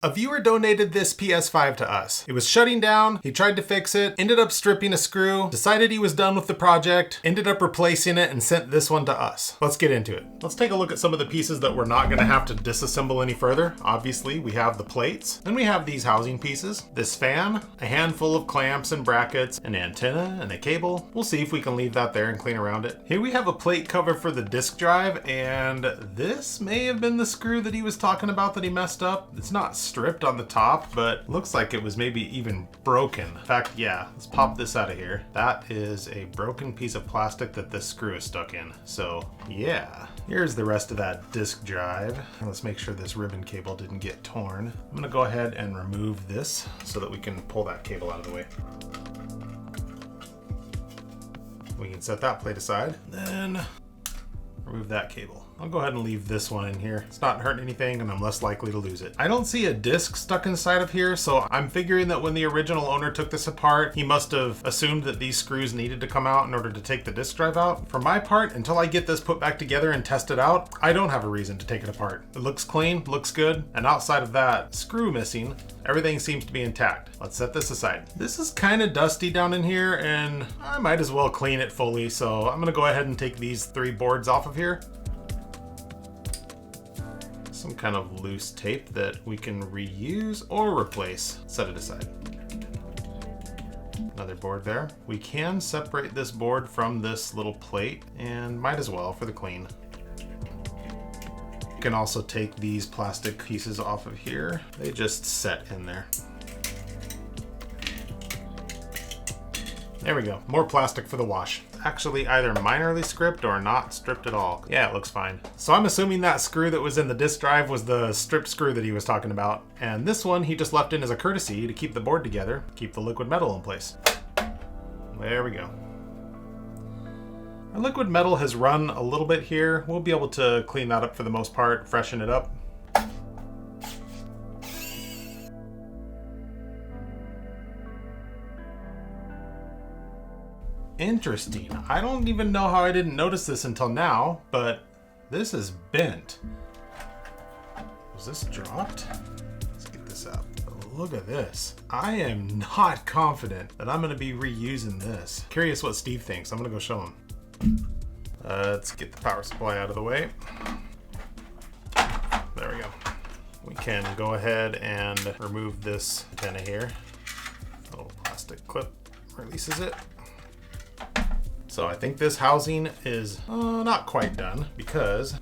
A viewer donated this PS5 to us. It was shutting down, he tried to fix it, ended up stripping a screw, decided he was done with the project, ended up replacing it, and sent this one to us. Let's get into it. Let's take a look at some of the pieces that we're not gonna have to disassemble any further. Obviously, we have the plates, then we have these housing pieces, this fan, a handful of clamps and brackets, an antenna, and a cable. We'll see if we can leave that there and clean around it. Here we have a plate cover for the disk drive, and this may have been the screw that he was talking about that he messed up. It's not stripped on the top, but looks like it was maybe even broken. In fact, yeah, let's pop this out of here. That is a broken piece of plastic that this screw is stuck in. So yeah, here's the rest of that disk drive. Let's make sure this ribbon cable didn't get torn. I'm gonna go ahead and remove this so that we can pull that cable out of the way. We can set that plate aside, then remove that cable. I'll go ahead and leave this one in here. It's not hurting anything and I'm less likely to lose it. I don't see a disc stuck inside of here, so I'm figuring that when the original owner took this apart, he must have assumed that these screws needed to come out in order to take the disk drive out. For my part, until I get this put back together and test it out, I don't have a reason to take it apart. It looks clean, looks good, and outside of that screw missing, everything seems to be intact. Let's set this aside. This is kind of dusty down in here and I might as well clean it fully, so I'm gonna go ahead and take these 3 boards off of here. Some kind of loose tape that we can reuse or replace. Set it aside. Another board there. We can separate this board from this little plate and might as well for the clean. You can also take these plastic pieces off of here. They just set in there. There we go, more plastic for the wash. Actually either minorly stripped or not stripped at all. Yeah, it looks fine. So I'm assuming that screw that was in the disk drive was the stripped screw that he was talking about. And this one he just left in as a courtesy to keep the board together, keep the liquid metal in place. There we go. Our liquid metal has run a little bit here. We'll be able to clean that up for the most part, freshen it up. Interesting. I don't even know how I didn't notice this until now, but this is bent. Was this dropped? Let's get this out. Look at this. I am not confident that I'm going to be reusing this. Curious what Steve thinks. I'm going to go show him. Let's get the power supply out of the way. There we go. We can go ahead and remove this antenna here. A little plastic clip releases it. So I think this housing is not quite done because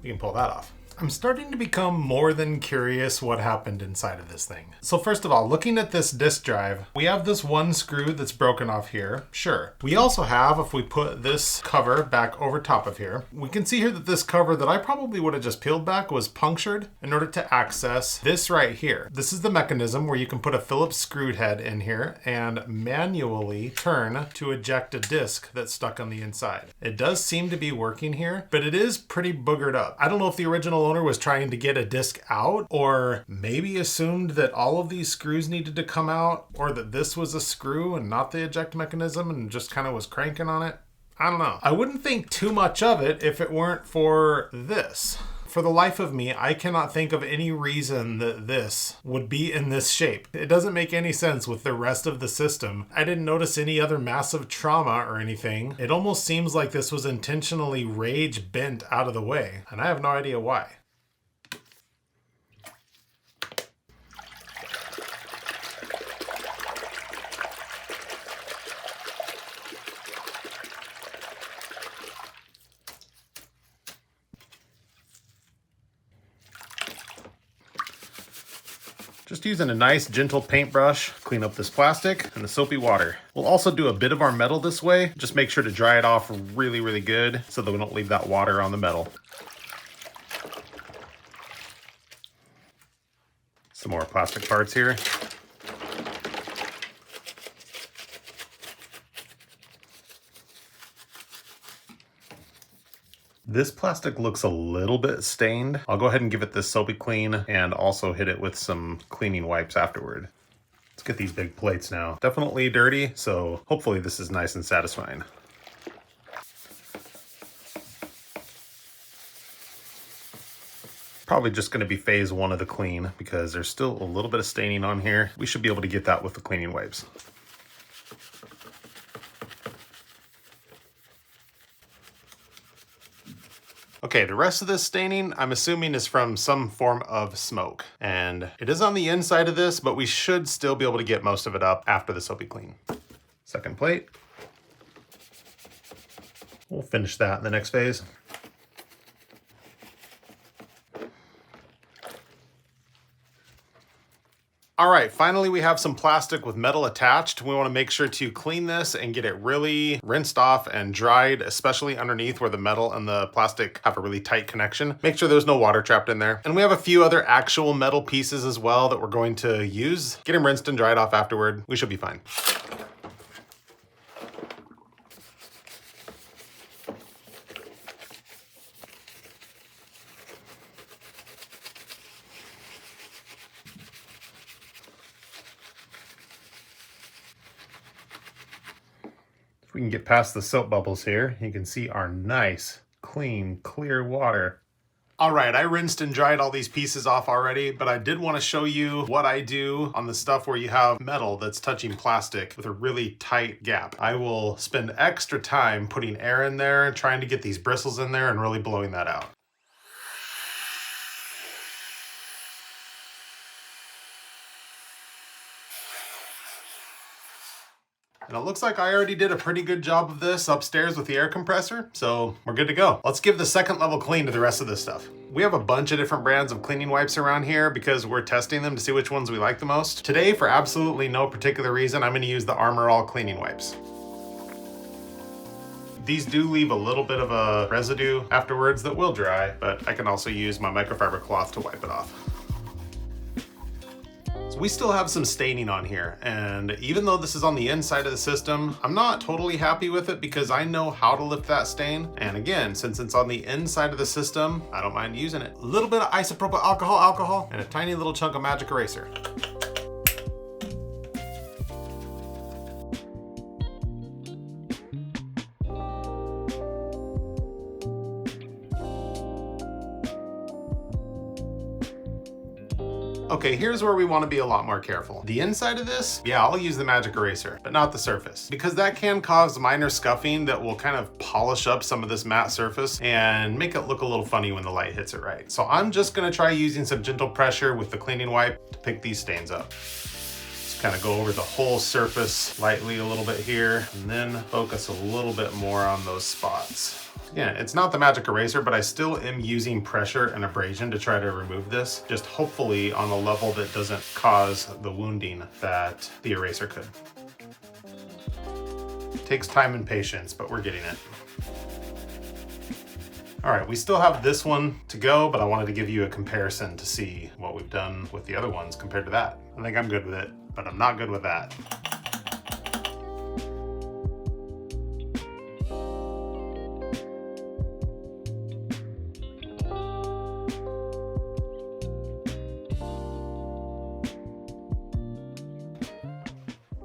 we can pull that off. I'm starting to become more than curious what happened inside of this thing. So first of all, looking at this disk drive, we have this one screw that's broken off here. Sure. We also have, if we put this cover back over top of here, we can see here that this cover that I probably would have just peeled back was punctured in order to access this right here. This is the mechanism where you can put a Phillips screw head in here and manually turn to eject a disc that's stuck on the inside. It does seem to be working here, but it is pretty boogered up. I don't know if the original owner was trying to get a disc out or maybe assumed that all of these screws needed to come out or that this was a screw and not the eject mechanism and just kind of was cranking on it. I don't know. I wouldn't think too much of it if it weren't for this. For the life of me, I cannot think of any reason that this would be in this shape. It doesn't make any sense with the rest of the system. I didn't notice any other massive trauma or anything. It almost seems like this was intentionally rage bent out of the way, and I have no idea why. Just using a nice gentle paintbrush, clean up this plastic and the soapy water. We'll also do a bit of our metal this way. Just make sure to dry it off really, really good so that we don't leave that water on the metal. Some more plastic parts here. This plastic looks a little bit stained. I'll go ahead and give it this soapy clean and also hit it with some cleaning wipes afterward. Let's get these big plates now. Definitely dirty, so hopefully this is nice and satisfying. Probably just going to be phase one of the clean because there's still a little bit of staining on here. We should be able to get that with the cleaning wipes. Okay, the rest of this staining, I'm assuming is from some form of smoke. And it is on the inside of this, but we should still be able to get most of it up after this will be clean. Second plate. We'll finish that in the next phase. All right, finally we have some plastic with metal attached. We want to make sure to clean this and get it really rinsed off and dried, especially underneath where the metal and the plastic have a really tight connection. Make sure there's no water trapped in there. And we have a few other actual metal pieces as well that we're going to use. Get them rinsed and dried off afterward. We should be fine. If we can get past the soap bubbles here, you can see our nice, clean, clear water. All right, I rinsed and dried all these pieces off already, but I did want to show you what I do on the stuff where you have metal that's touching plastic with a really tight gap. I will spend extra time putting air in there, trying to get these bristles in there and really blowing that out. And it looks like I already did a pretty good job of this upstairs with the air compressor, so we're good to go. Let's give the second level clean to the rest of this stuff. We have a bunch of different brands of cleaning wipes around here because we're testing them to see which ones we like the most. Today, for absolutely no particular reason, I'm gonna use the Armor All cleaning wipes. These do leave a little bit of a residue afterwards that will dry, but I can also use my microfiber cloth to wipe it off. So we still have some staining on here, and even though this is on the inside of the system, I'm not totally happy with it because I know how to lift that stain. And again, since it's on the inside of the system, I don't mind using it. A little bit of isopropyl alcohol, and a tiny little chunk of magic eraser. Okay, here's where we want to be a lot more careful. The inside of this, yeah, I'll use the magic eraser, but not the surface, because that can cause minor scuffing that will kind of polish up some of this matte surface and make it look a little funny when the light hits it right. So I'm just gonna try using some gentle pressure with the cleaning wipe to pick these stains up. Just kind of go over the whole surface lightly a little bit here, and then focus a little bit more on those spots. Yeah, it's not the magic eraser, but I still am using pressure and abrasion to try to remove this, just hopefully on a level that doesn't cause the wounding that the eraser could. It takes time and patience, but we're getting it. All right, we still have this one to go, but I wanted to give you a comparison to see what we've done with the other ones compared to that. I think I'm good with it, but I'm not good with that.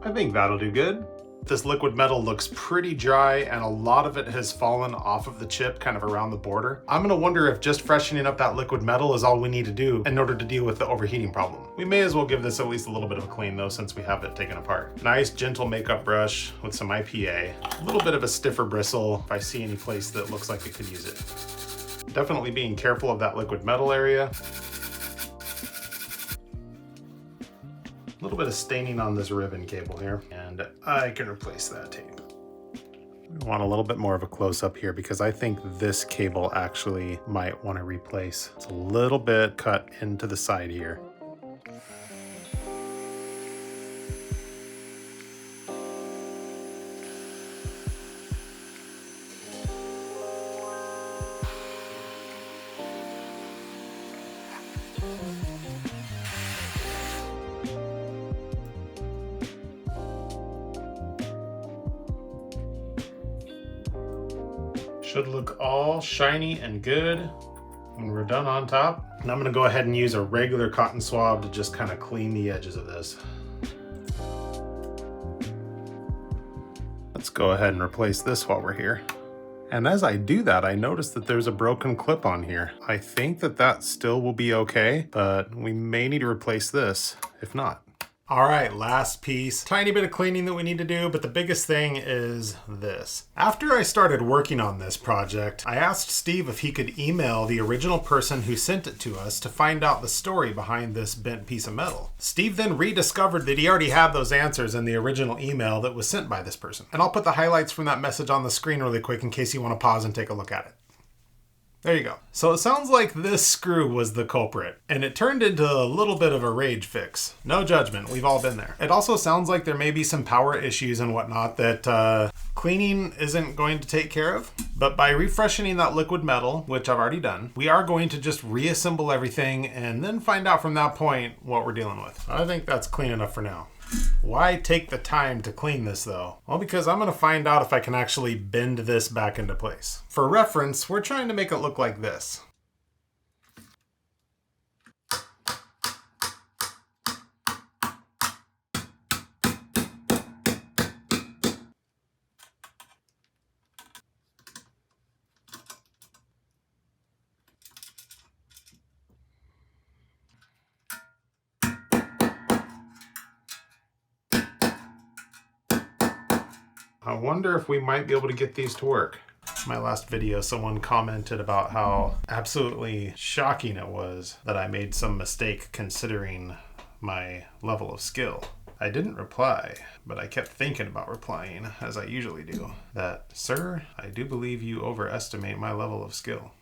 I think that'll do good. This liquid metal looks pretty dry and a lot of it has fallen off of the chip kind of around the border. I'm gonna wonder if just freshening up that liquid metal is all we need to do in order to deal with the overheating problem. We may as well give this at least a little bit of a clean though, since we have it taken apart. Nice gentle makeup brush with some IPA. A little bit of a stiffer bristle if I see any place that looks like it could use it. Definitely being careful of that liquid metal area. A little bit of staining on this ribbon cable here, and I can replace that tape. We want a little bit more of a close-up here because I think this cable actually might want to replace. It's a little bit cut into the side here. Should look all shiny and good when we're done on top. And I'm gonna go ahead and use a regular cotton swab to just kind of clean the edges of this. Let's go ahead and replace this while we're here. And as I do that, I notice that there's a broken clip on here. I think that that still will be okay, but we may need to replace this if not. All right, last piece. Tiny bit of cleaning that we need to do, but the biggest thing is this. After I started working on this project, I asked Steve if he could email the original person who sent it to us to find out the story behind this bent piece of metal. Steve then rediscovered that he already had those answers in the original email that was sent by this person. And I'll put the highlights from that message on the screen really quick in case you want to pause and take a look at it. There you go. So it sounds like this screw was the culprit, and it turned into a little bit of a rage fix. No judgment, we've all been there. It also sounds like there may be some power issues and whatnot that cleaning isn't going to take care of. But by refreshing that liquid metal, which I've already done, we are going to just reassemble everything and then find out from that point what we're dealing with. I think that's clean enough for now. Why take the time to clean this though? Well, because I'm going to find out if I can actually bend this back into place. For reference, we're trying to make it look like this. I wonder if we might be able to get these to work. My last video, someone commented about how absolutely shocking it was that I made some mistake considering my level of skill. I didn't reply, but I kept thinking about replying, as I usually do, that, sir, I do believe you overestimate my level of skill.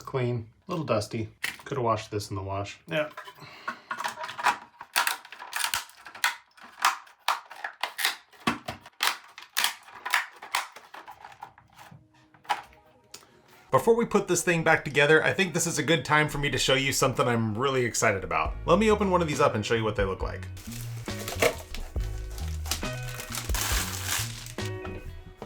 Clean, a little dusty. Could have washed this in the wash. Yeah. Before we put this thing back together, I think this is a good time for me to show you something I'm really excited about. Let me open one of these up and show you what they look like.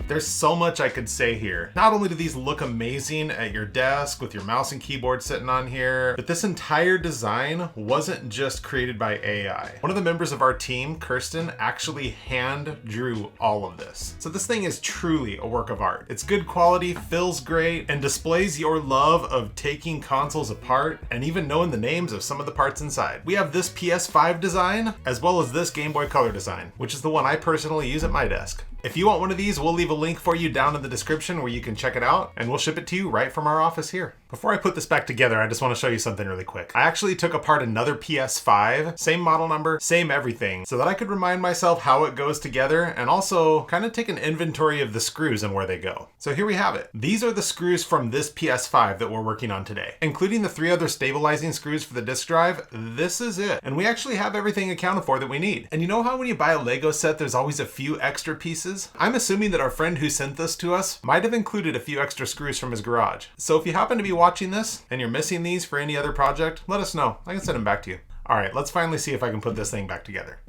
There's so much I could say here. Not only do these look amazing at your desk with your mouse and keyboard sitting on here, but this entire design wasn't just created by AI. One of the members of our team, Kirsten, actually hand drew all of this. So this thing is truly a work of art. It's good quality, feels great, and displays your love of taking consoles apart and even knowing the names of some of the parts inside. We have this PS5 design, as well as this Game Boy Color design, which is the one I personally use at my desk. If you want one of these, we'll leave a link for you down in the description where you can check it out, and we'll ship it to you right from our office here. Before I put this back together, I just want to show you something really quick. I actually took apart another PS5, same model number, same everything, so that I could remind myself how it goes together and also kind of take an inventory of the screws and where they go. So here we have it. These are the screws from this PS5 that we're working on today. Including the 3 other stabilizing screws for the disk drive, this is it. And we actually have everything accounted for that we need. And you know how when you buy a Lego set, there's always a few extra pieces? I'm assuming that our friend who sent this to us might have included a few extra screws from his garage. So if you happen to be watching this and you're missing these for any other project, let us know. I can send them back to you. All right, let's finally see if I can put this thing back together.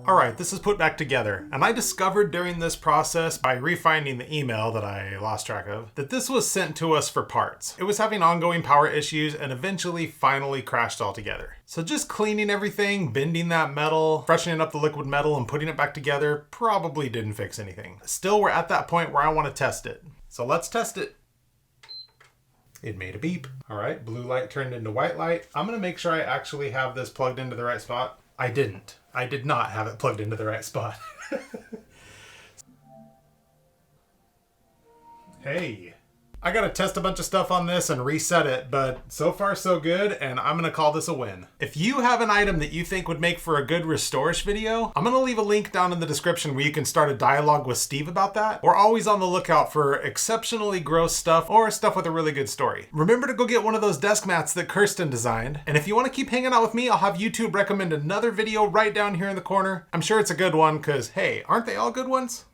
Alright, this is put back together, and I discovered during this process, by refinding the email that I lost track of, that this was sent to us for parts. It was having ongoing power issues and eventually finally crashed altogether. So just cleaning everything, bending that metal, freshening up the liquid metal and putting it back together probably didn't fix anything. Still, we're at that point where I want to test it. So let's test it. It made a beep. Alright, blue light turned into white light. I'm going to make sure I actually have this plugged into the right spot. I didn't. I did not have it plugged into the right spot. Hey. I gotta test a bunch of stuff on this and reset it, but so far so good, and I'm gonna call this a win. If you have an item that you think would make for a good restore-ish video, I'm gonna leave a link down in the description where you can start a dialogue with Steve about that. We're always on the lookout for exceptionally gross stuff or stuff with a really good story. Remember to go get one of those desk mats that Kirsten designed, and if you wanna keep hanging out with me, I'll have YouTube recommend another video right down here in the corner. I'm sure it's a good one, cause hey, aren't they all good ones?